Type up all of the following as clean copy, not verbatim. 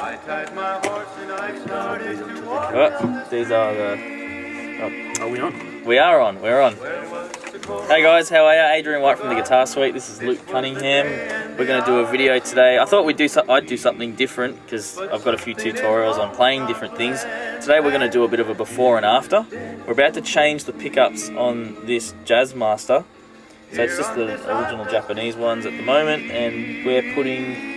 Oh, these are the... Are we on? We are on, we're on. Hey guys, how are you? Adrian White from the Guitar Suite. This is Luke Cunningham. We're going to do a video today. I thought I'd do something different because I've got a few tutorials on playing different things. Today we're going to do a bit of a before and after. We're about to change the pickups on this Jazzmaster. So it's just the original Japanese ones at the moment, and we're putting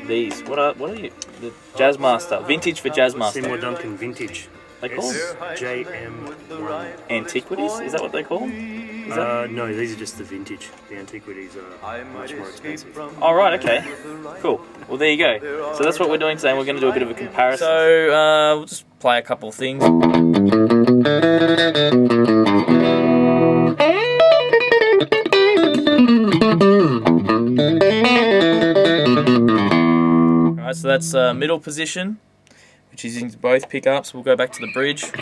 these. What are you? The Jazzmaster, vintage for Jazzmaster. Seymour Duncan vintage. They call them SJM1. Antiquities? Is that what they call them? No, these are just the vintage. The antiquities are much more expensive. Oh, right, okay. Cool. Well, there you go. So that's what we're doing today, and we're going to do a bit of a comparison. So, we'll just play a couple of things. Alright, so that's middle position, which is using both pickups. We'll go back to the bridge. So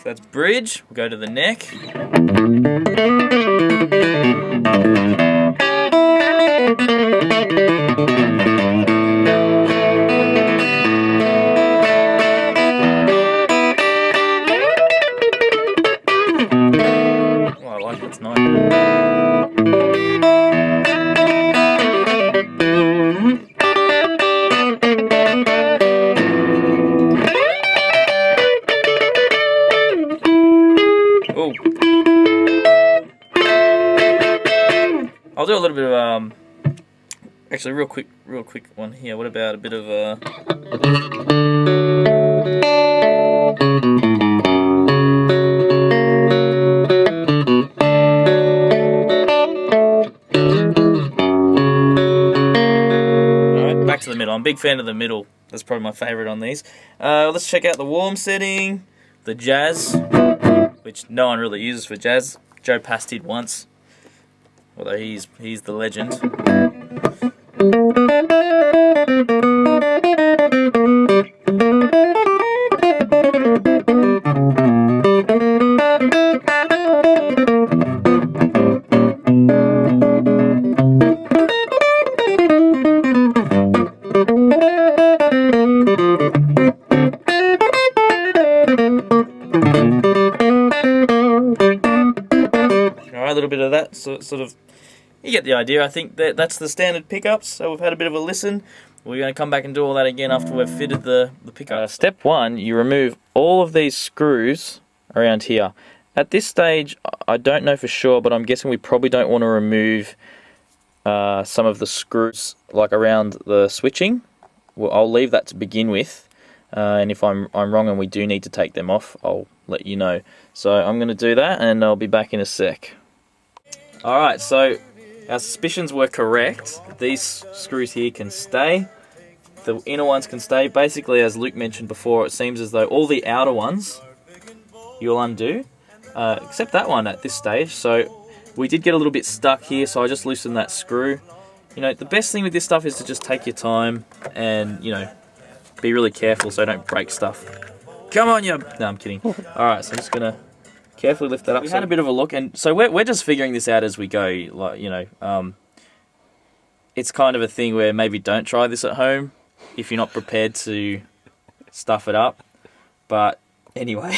that's bridge. We'll go to the neck. That's nice. Oh. I'll do a little bit of actually real quick one here. What about a bit of back to the middle. I'm a big fan of the middle. That's probably my favourite on these. Let's check out the warm setting, the jazz, which no one really uses for jazz. Joe Pass did once, although he's the legend. A little bit of that, so sort of, you get the idea. I think that's the standard pickups. So we've had a bit of a listen. We're going to come back and do all that again after we've fitted the pickup. Step one, you remove all of these screws around here. At this stage, I don't know for sure, but I'm guessing we probably don't want to remove some of the screws like around the switching. Well, I'll leave that to begin with, and if I'm wrong and we do need to take them off, I'll let you know. So I'm going to do that, and I'll be back in a sec. Alright, so our suspicions were correct. These screws here can stay. The inner ones can stay. Basically, as Luke mentioned before, it seems as though all the outer ones you'll undo, except that one at this stage. So we did get a little bit stuck here, so I just loosened that screw. You know, the best thing with this stuff is to just take your time and, you know, be really careful so don't break stuff. Come on, you... No, I'm kidding. Alright, so I'm just going to carefully lift that up. We had a bit of a look, and so we're just figuring this out as we go. Like, you know, it's kind of a thing where maybe don't try this at home if you're not prepared to stuff it up. But anyway,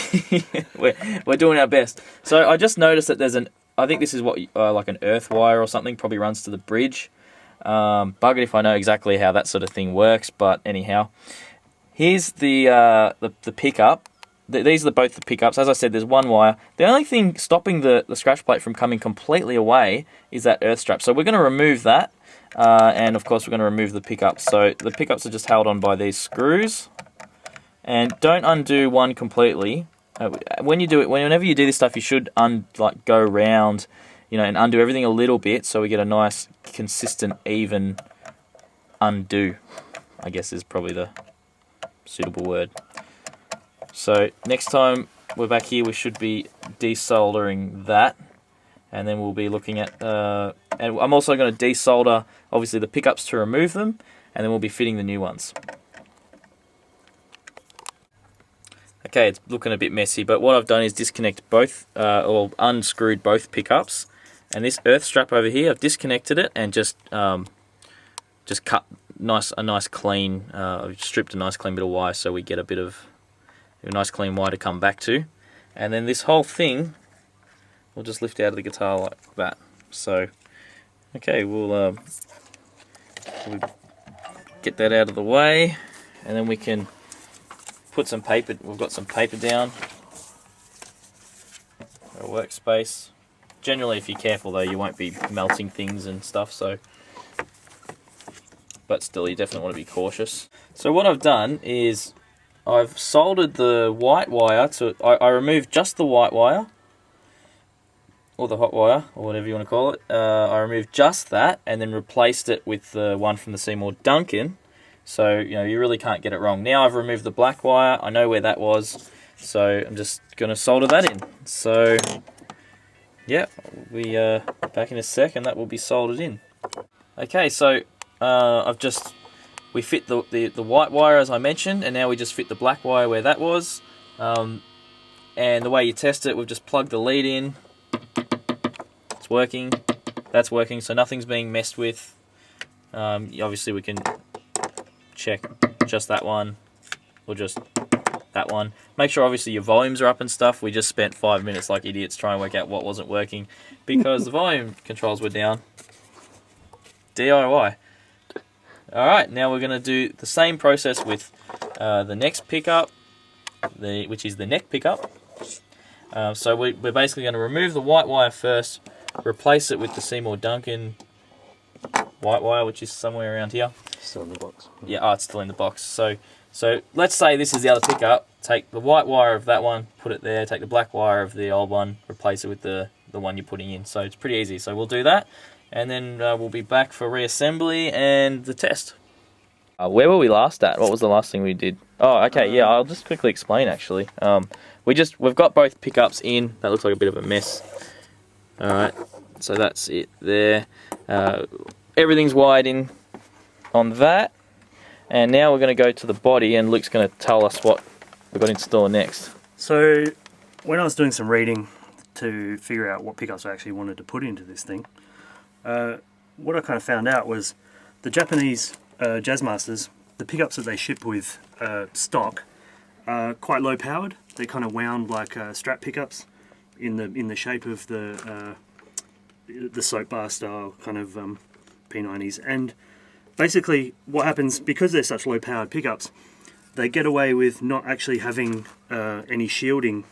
we're doing our best. So I just noticed that there's I think this is what like an earth wire or something, probably runs to the bridge. Buggered if I know exactly how that sort of thing works, but anyhow, here's the pickup. These are both the pickups. As I said, there's one wire. The only thing stopping the scratch plate from coming completely away is that earth strap. So we're going to remove that, and of course we're going to remove the pickups. So the pickups are just held on by these screws, and don't undo one completely. When you do it, whenever you do this stuff, you should go round, you know, and undo everything a little bit, so we get a nice, consistent, even undo, I guess is probably the suitable word. So next time we're back here, we should be desoldering that, and then we'll be looking at, and I'm also going to desolder, obviously, the pickups to remove them, and then we'll be fitting the new ones. Okay, it's looking a bit messy, but what I've done is disconnect both, or unscrewed both pickups, and this earth strap over here, I've disconnected it and just cut a nice clean, I've stripped a nice clean bit of wire so we get a nice clean wire to come back to, and then this whole thing will just lift out of the guitar like that. So, okay, we'll get that out of the way, and then we can put some paper. We've got some paper down, our workspace. Generally, if you're careful though, you won't be melting things and stuff, so, but still you definitely want to be cautious. So what I've done is I've soldered the white wire to, I removed just the white wire, or the hot wire, or whatever you want to call it. I removed just that and then replaced it with the one from the Seymour Duncan. So, you know, you really can't get it wrong. Now I've removed the black wire, I know where that was, so I'm just going to solder that in. So, yeah, we'll be back in a sec and that will be soldered in. Okay, so we fit the white wire as I mentioned, and now we just fit the black wire where that was. And the way you test it, we've just plugged the lead in. It's working, that's working, so nothing's being messed with. Obviously we can check just that one, or just that one. Make sure obviously your volumes are up and stuff. We just spent 5 minutes like idiots trying to work out what wasn't working because the volume controls were down. DIY. Alright, now we're going to do the same process with the next pickup, which is the neck pickup. So we're basically going to remove the white wire first, replace it with the Seymour Duncan white wire, which is somewhere around here. Still in the box. Yeah, oh, it's still in the box. So let's say this is the other pickup. Take the white wire of that one, put it there. Take the black wire of the old one, replace it with the one you're putting in. So it's pretty easy. So we'll do that, and then we'll be back for reassembly and the test. Where were we last at? What was the last thing we did? Oh, okay, yeah, I'll just quickly explain actually. We've got both pickups in. That looks like a bit of a mess. Alright, so that's it there. Everything's wired in on that, and now we're going to go to the body and Luke's going to tell us what we've got to install next. So when I was doing some reading to figure out what pickups I actually wanted to put into this thing, what I kind of found out was the Japanese Jazzmasters, the pickups that they ship with stock are quite low powered. They're kind of wound like strap pickups in the shape of the soap bar style kind of P90s. And basically what happens, because they're such low powered pickups, they get away with not actually having any shielding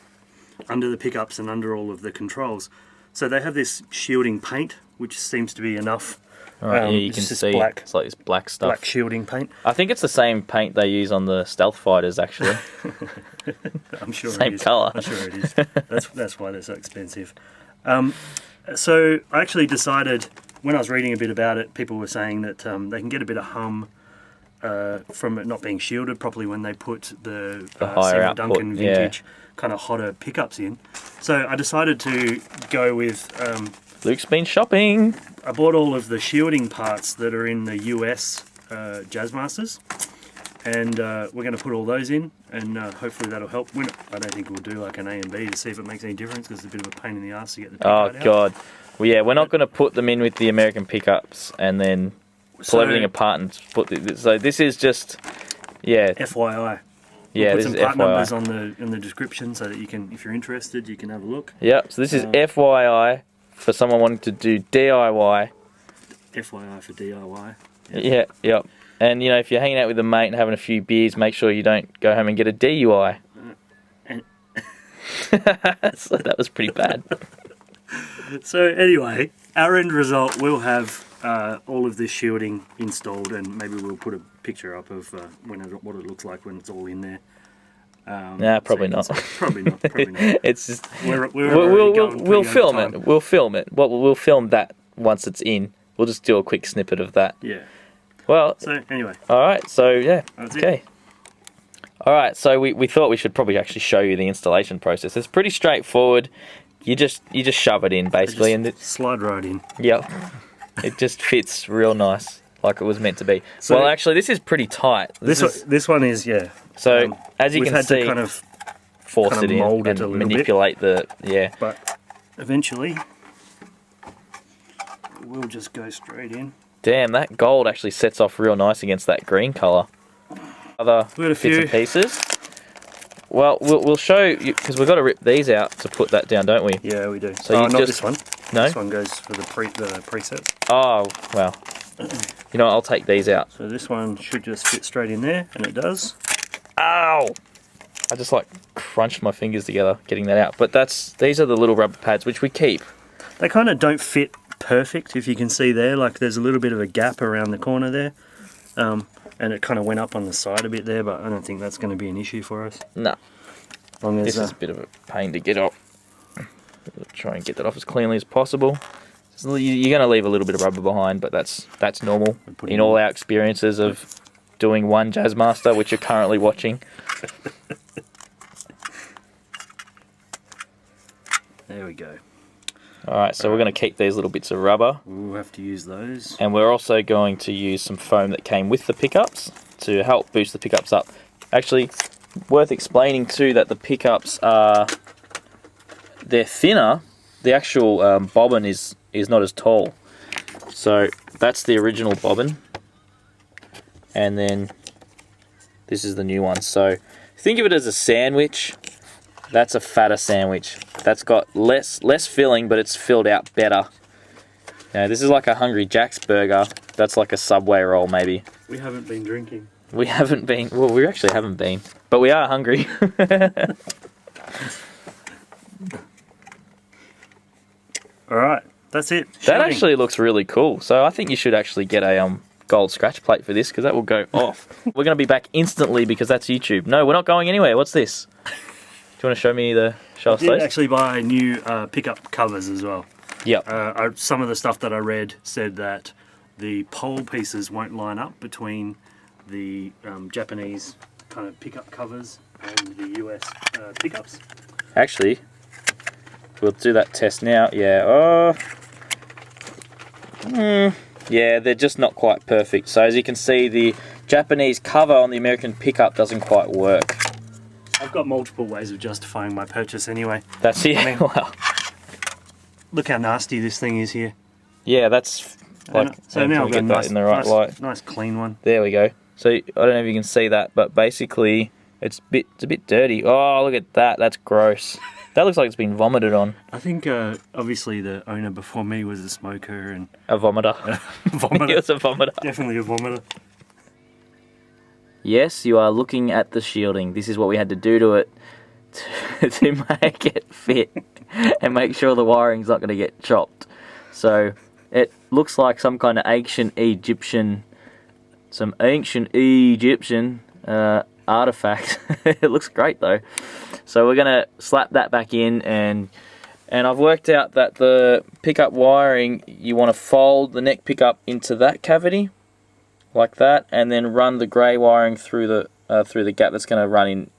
under the pickups and under all of the controls. So they have this shielding paint, which seems to be enough. Alright, yeah, you can see black, it's like this black stuff. Black shielding paint. I think it's the same paint they use on the stealth fighters actually. I'm sure same it is. colour. I'm sure it is. That's why they're so expensive. So I actually decided, when I was reading a bit about it, people were saying that they can get a bit of hum from it not being shielded properly when they put the Seymour Duncan vintage kind of hotter pickups in. So I decided to go with... Luke's been shopping. I bought all of the shielding parts that are in the US Jazzmasters, and we're going to put all those in, and hopefully that'll help. I don't think we'll do like an A and B to see if it makes any difference, because it's a bit of a pain in the ass to get the pickup out. Oh god. Well, yeah, we're not going to put them in with the American pickups and then pull everything apart and put so this is just, yeah. FYI. Yeah, we'll put this some is part FYI. numbers in the description so that you can, if you're interested, you can have a look. Yep, so this is FYI for someone wanting to do DIY. FYI for DIY. Yeah, yep. And you know, if you're hanging out with a mate and having a few beers, make sure you don't go home and get a DUI. So that was pretty bad. So anyway, our end result, we'll have all of this shielding installed, and maybe we'll put a picture up of what it looks like when it's all in there. Nah, probably not. Probably not. It's just we'll film it. We'll film it. We'll film that once it's in. We'll just do a quick snippet of that. Yeah. Well. So anyway. All right. So yeah. That's okay. It. All right. So we thought we should probably actually show you the installation process. It's pretty straightforward. You just shove it in basically, and slide right in. Yep. It just fits real nice, like it was meant to be. So, well, actually, this is pretty tight. This one is, yeah. So as you can see, to kind of force kind it of in mold and it a little manipulate bit. the But eventually, we'll just go straight in. Damn, that gold actually sets off real nice against that green colour. Other bits and pieces. Well, we'll show you, because we've got to rip these out to put that down, don't we? Yeah, we do. So not this one. No? This one goes for the presets. Oh, well. You know what, I'll take these out. So this one should just fit straight in there, and it does. Ow! I just like crunched my fingers together getting that out. But these are the little rubber pads which we keep. They kind of don't fit perfect, if you can see there. Like there's a little bit of a gap around the corner there. And it kind of went up on the side a bit there, but I don't think that's going to be an issue for us. No. This is a bit of a pain to get off. We'll try and get that off as cleanly as possible. You're going to leave a little bit of rubber behind, but that's normal in all our experiences of doing one Jazzmaster, which you're currently watching. There we go. Alright, so we're going to keep these little bits of rubber. We'll have to use those. And we're also going to use some foam that came with the pickups to help boost the pickups up. Actually, worth explaining too that the pickups they're thinner. The actual bobbin is not as tall. So that's the original bobbin. And then this is the new one. So think of it as a sandwich. That's a fatter sandwich. That's got less filling, but it's filled out better. Now, this is like a Hungry Jack's burger. That's like a Subway roll, maybe. We haven't been drinking. We haven't been. Well, we actually haven't been. But we are hungry. Alright, that's it. That actually looks really cool. So I think you should actually get a gold scratch plate for this, because that will go off. We're going to be back instantly because that's YouTube. No, we're not going anywhere. What's this? Do you want to show me show us those? I did actually buy new pickup covers as well. Yep. Some of the stuff that I read said that the pole pieces won't line up between the Japanese kind of pickup covers and the US pickups. Actually, we'll do that test now. Yeah. Yeah, they're just not quite perfect. So as you can see, the Japanese cover on the American pickup doesn't quite work. I've got multiple ways of justifying my purchase anyway. That's it. I mean, Wow. Look how nasty this thing is here. Yeah, that's like. So now I've got get that in the right light. Nice clean one. There we go. So I don't know if you can see that, but basically it's a bit dirty. Oh, look at that. That's gross. That looks like it's been vomited on. I think obviously the owner before me was a smoker and a vomiter. Vomiter. He was a vomiter. Definitely a vomiter. Yes, you are looking at the shielding. This is what we had to do to it to make it fit and make sure the wiring's not going to get chopped. So it looks like some kind of ancient Egyptian artifact. It looks great though. So we're going to slap that back in, and I've worked out that the pickup wiring, you want to fold the neck pickup into that cavity like that, and then run the grey wiring through the gap that's going to run in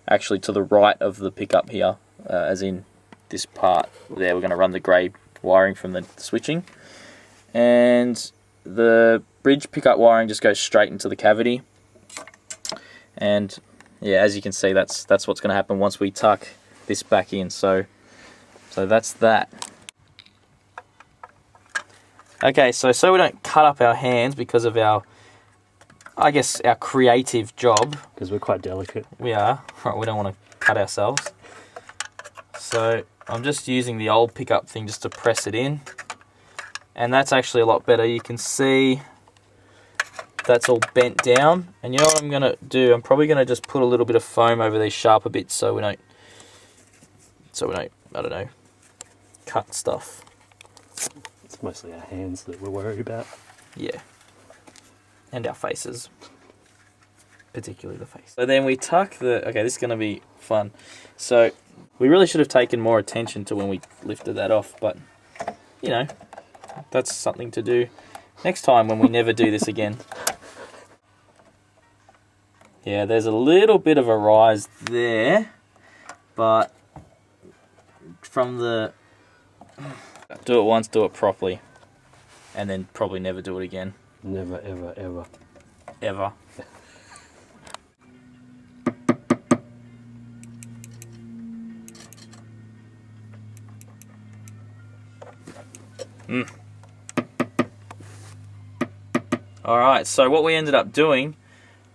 actually to the right of the pickup here, as in this part there. We're going to run the grey wiring from the switching, and the bridge pickup wiring just goes straight into the cavity. And yeah, as you can see, that's what's going to happen once we tuck this back in. So that's that. Okay, so we don't cut up our hands because of our creative job. Because we're quite delicate. We are. Right, we don't want to cut ourselves. So I'm just using the old pickup thing just to press it in. And that's actually a lot better. You can see that's all bent down. And you know what I'm going to do? I'm probably going to just put a little bit of foam over these sharper bits so we don't, I don't know, cut stuff. It's mostly our hands that we're worried about. Yeah. And our faces. Particularly the face. So then we tuck okay, this is going to be fun. So we really should have taken more attention to when we lifted that off, but you know, that's something to do next time when we never do this again. Yeah, there's a little bit of a rise there, but from the... Do it once, do it properly, and then probably never do it again. Never, ever, ever. Ever. Alright, so what we ended up doing,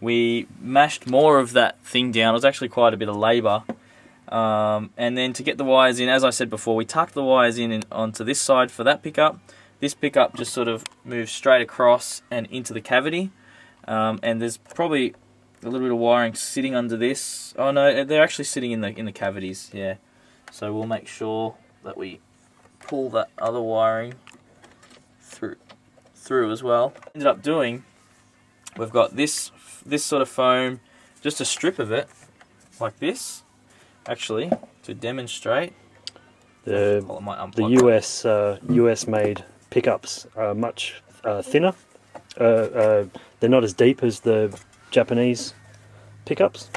we mashed more of that thing down. It was actually quite a bit of labour. And then to get the wires in, as I said before, we tucked the wires in onto this side for that pickup. This pickup just sort of moves straight across and into the cavity. And there's probably a little bit of wiring sitting under this. Oh no, they're actually sitting in the cavities, yeah. So we'll make sure that we pull that other wiring through as well. Ended up doing, we've got this sort of foam, just a strip of it, like this. Actually, to demonstrate, the US made pickups are much thinner. They're not as deep as the Japanese pickups,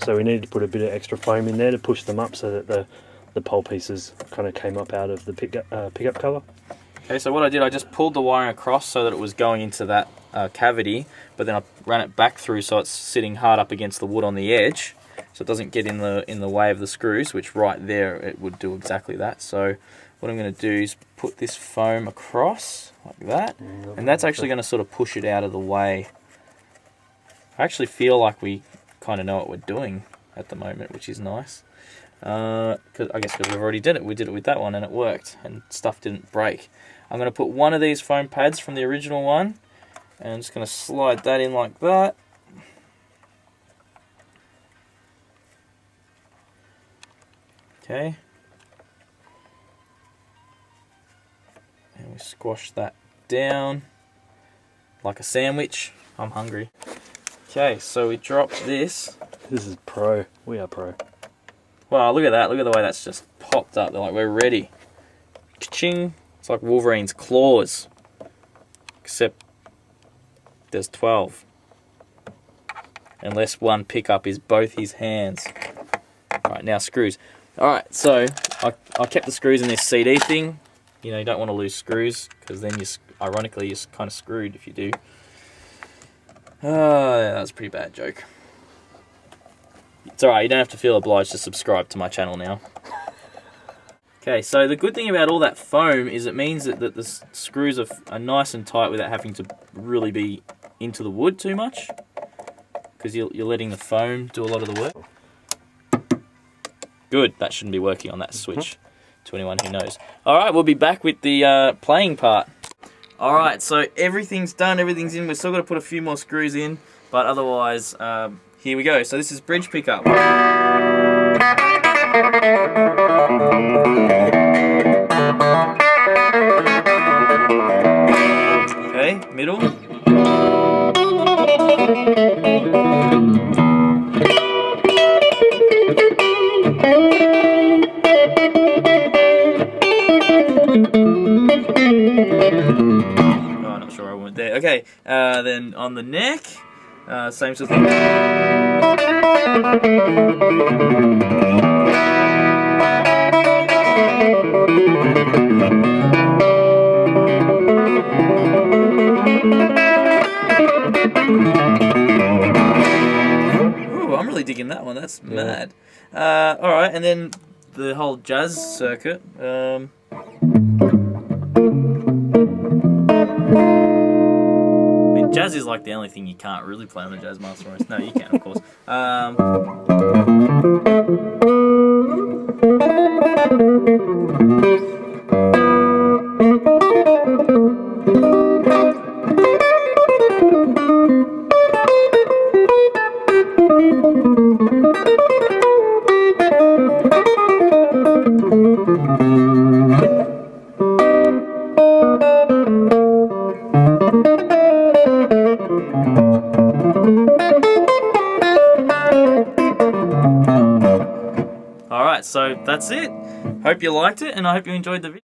so we needed to put a bit of extra foam in there to push them up so that the pole pieces kind of came up out of the pickup cover. Okay, so what I did, I just pulled the wiring across so that it was going into that cavity, but then I ran it back through so it's sitting hard up against the wood on the edge, so it doesn't get in the way of the screws, which right there it would do exactly that. So what I'm going to do is put this foam across like that, and that's actually going to sort of push it out of the way. I actually feel like we kind of know what we're doing at the moment, which is nice. Because we've already did it. We did it with that one and it worked, and stuff didn't break. I'm going to put one of these foam pads from the original one, and I'm just going to slide that in like that. Okay. And we squash that down like a sandwich. I'm hungry. Okay, so we dropped this. This is pro. We are pro. Wow, look at that. Look at the way that's just popped up. They're like, we're ready. Ka-ching. It's like Wolverine's claws. Except there's 12. Unless one pickup is both his hands. Alright, now screws. Alright, so I kept the screws in this CD thing. You know, you don't want to lose screws, because then ironically you're kind of screwed if you do. Yeah, that was a pretty bad joke. It's alright, you don't have to feel obliged to subscribe to my channel now. Okay, so the good thing about all that foam is it means that the screws are nice and tight without having to really be into the wood too much, because you're letting the foam do a lot of the work. Good, that shouldn't be working on that switch, to anyone who knows. Alright, we'll be back with the playing part. Alright, so everything's done, everything's in. We've still got to put a few more screws in, but otherwise, here we go. So this is bridge pickup. Okay, middle. Oh, not sure I went there. Okay, then on the neck, same sort of thing. Ooh, I'm really digging that one. That's mad. Alright, and then the whole jazz circuit. Jazz is like the only thing you can't really play on the Jazzmaster. No, you can, of course. Alright, so that's it. Hope you liked it, and I hope you enjoyed the video.